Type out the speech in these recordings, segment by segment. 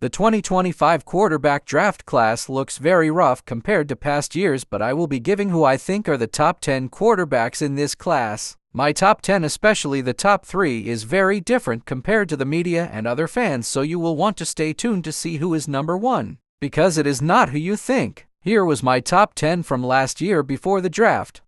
The 2025 quarterback draft class looks very rough compared to past years, but I will be giving who I think are the top 10 quarterbacks in this class. My top 10, especially the top 3, is very different compared to the media and other fans, so you will want to stay tuned to see who is number 1, because it is not who you think. Here was my top 10 from last year before the draft.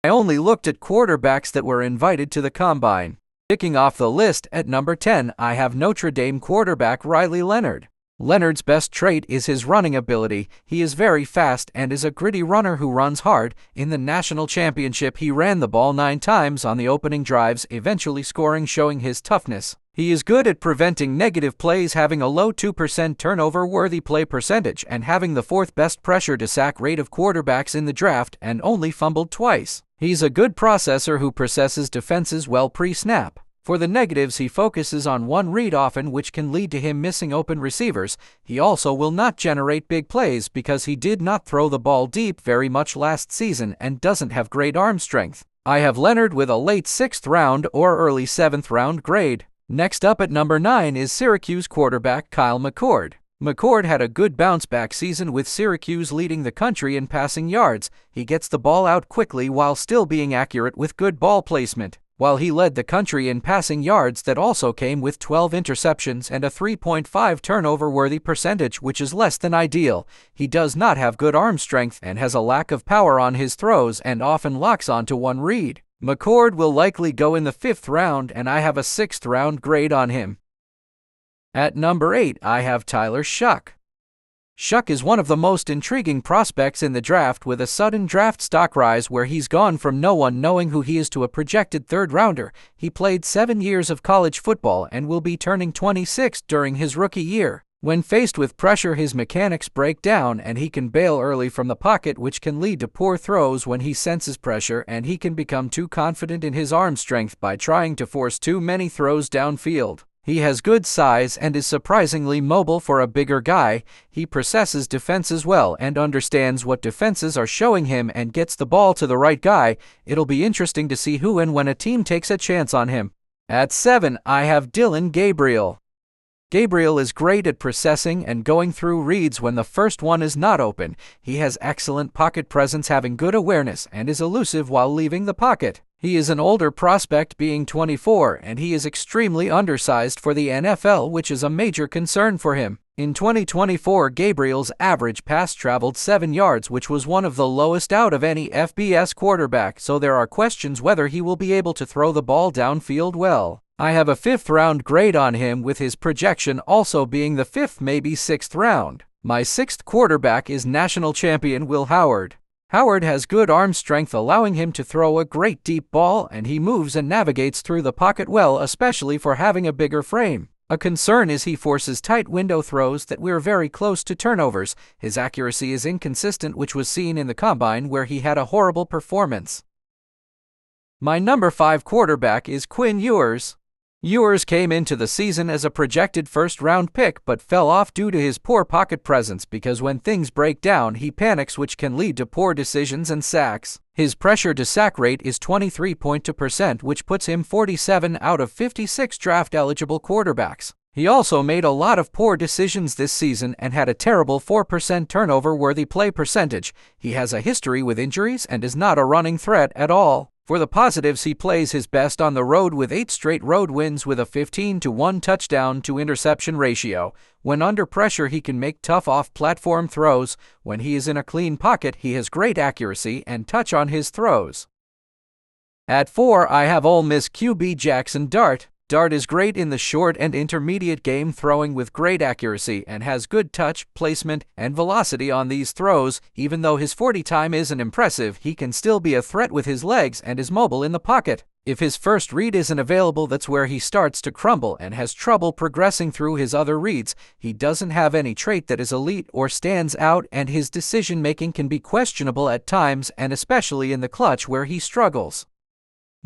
I only looked at quarterbacks that were invited to the combine. Kicking off the list at number 10, I have Notre Dame quarterback Riley Leonard. Leonard's best trait is his running ability. He is very fast and is a gritty runner who runs hard. In the national championship, he ran the ball 9 times on the opening drives, eventually scoring, showing his toughness. He is good at preventing negative plays, having a low 2% turnover-worthy play percentage and having the 4th best pressure-to-sack rate of quarterbacks in the draft and only fumbled twice. He's a good processor who processes defenses well pre-snap. For the negatives, he focuses on one read often, which can lead to him missing open receivers. He also will not generate big plays because he did not throw the ball deep very much last season and doesn't have great arm strength. I have Leonard with a late 6th round or early 7th round grade. Next up at number 9 is Syracuse quarterback Kyle McCord. McCord had a good bounce-back season with Syracuse leading the country in passing yards. He gets the ball out quickly while still being accurate with good ball placement. While he led the country in passing yards, that also came with 12 interceptions and a 3.5 turnover-worthy percentage, which is less than ideal. He does not have good arm strength and has a lack of power on his throws and often locks onto one read. McCord will likely go in the 5th round, and I have a 6th round grade on him. At number 8, I have Tyler Shough. Shough is one of the most intriguing prospects in the draft, with a sudden draft stock rise where he's gone from no one knowing who he is to a projected 3rd rounder. He played 7 years of college football and will be turning 26 during his rookie year. When faced with pressure, his mechanics break down and he can bail early from the pocket, which can lead to poor throws when he senses pressure, and he can become too confident in his arm strength by trying to force too many throws downfield. He has good size and is surprisingly mobile for a bigger guy. He processes defenses well and understands what defenses are showing him and gets the ball to the right guy. It'll be interesting to see who and when a team takes a chance on him. At 7, I have Dillon Gabriel. Gabriel is great at processing and going through reads when the first one is not open. He has excellent pocket presence, having good awareness, and is elusive while leaving the pocket. He is an older prospect, being 24, and he is extremely undersized for the NFL, which is a major concern for him. In 2024, Gabriel's average pass traveled 7 yards, which was one of the lowest out of any FBS quarterback, so there are questions whether he will be able to throw the ball downfield well. I have a 5th round grade on him, with his projection also being the 5th, maybe 6th round. My 6th quarterback is national champion Will Howard. Howard has good arm strength, allowing him to throw a great deep ball, and he moves and navigates through the pocket well, especially for having a bigger frame. A concern is he forces tight window throws that we're very close to turnovers. His accuracy is inconsistent, which was seen in the combine where he had a horrible performance. My number 5 quarterback is Quinn Ewers. Ewers came into the season as a projected 1st-round pick but fell off due to his poor pocket presence, because when things break down, he panics, which can lead to poor decisions and sacks. His pressure-to-sack rate is 23.2%, which puts him 47 out of 56 draft-eligible quarterbacks. He also made a lot of poor decisions this season and had a terrible 4% turnover-worthy play percentage. He has a history with injuries and is not a running threat at all. For the positives, he plays his best on the road with 8 straight road wins with a 15-to-1 touchdown-to-interception ratio. When under pressure, he can make tough off-platform throws. When he is in a clean pocket, he has great accuracy and touch on his throws. At 4, I have Ole Miss QB Jackson Dart. Dart is great in the short and intermediate game, throwing with great accuracy, and has good touch, placement, and velocity on these throws. Even though his 40 time isn't impressive, he can still be a threat with his legs and is mobile in the pocket. If his first read isn't available, that's where he starts to crumble and has trouble progressing through his other reads. He doesn't have any trait that is elite or stands out, and his decision-making can be questionable at times, and especially in the clutch where he struggles.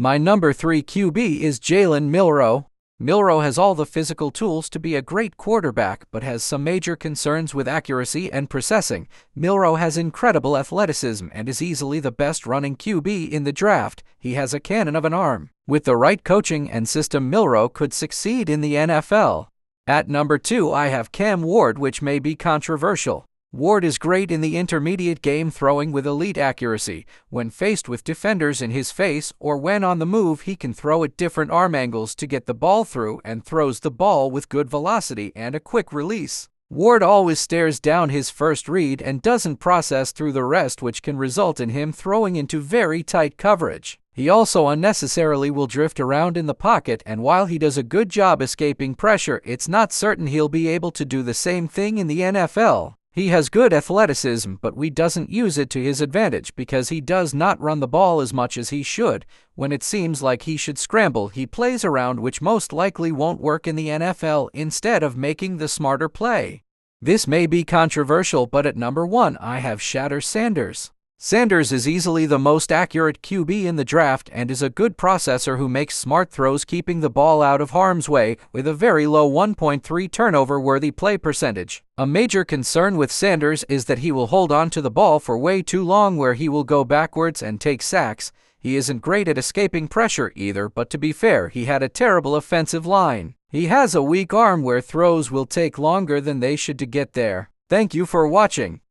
My number 3 QB is Jalen Milroe. Milroe has all the physical tools to be a great quarterback, but has some major concerns with accuracy and processing. Milroe has incredible athleticism and is easily the best running QB in the draft. He has a cannon of an arm. With the right coaching and system, Milroe could succeed in the NFL. At number 2, I have Cam Ward, which may be controversial. Ward is great in the intermediate game, throwing with elite accuracy. When faced with defenders in his face or when on the move, he can throw at different arm angles to get the ball through and throws the ball with good velocity and a quick release. Ward always stares down his first read and doesn't process through the rest, which can result in him throwing into very tight coverage. He also unnecessarily will drift around in the pocket, and while he does a good job escaping pressure, it's not certain he'll be able to do the same thing in the NFL. He has good athleticism, but we doesn't use it to his advantage because he does not run the ball as much as he should. When it seems like he should scramble, he plays around, which most likely won't work in the NFL, instead of making the smarter play. This may be controversial, but at number 1, I have Shedeur Sanders. Sanders is easily the most accurate QB in the draft and is a good processor who makes smart throws, keeping the ball out of harm's way with a very low 1.3 turnover-worthy play percentage. A major concern with Sanders is that he will hold on to the ball for way too long, where he will go backwards and take sacks. He isn't great at escaping pressure either, but to be fair, he had a terrible offensive line. He has a weak arm where throws will take longer than they should to get there. Thank you for watching.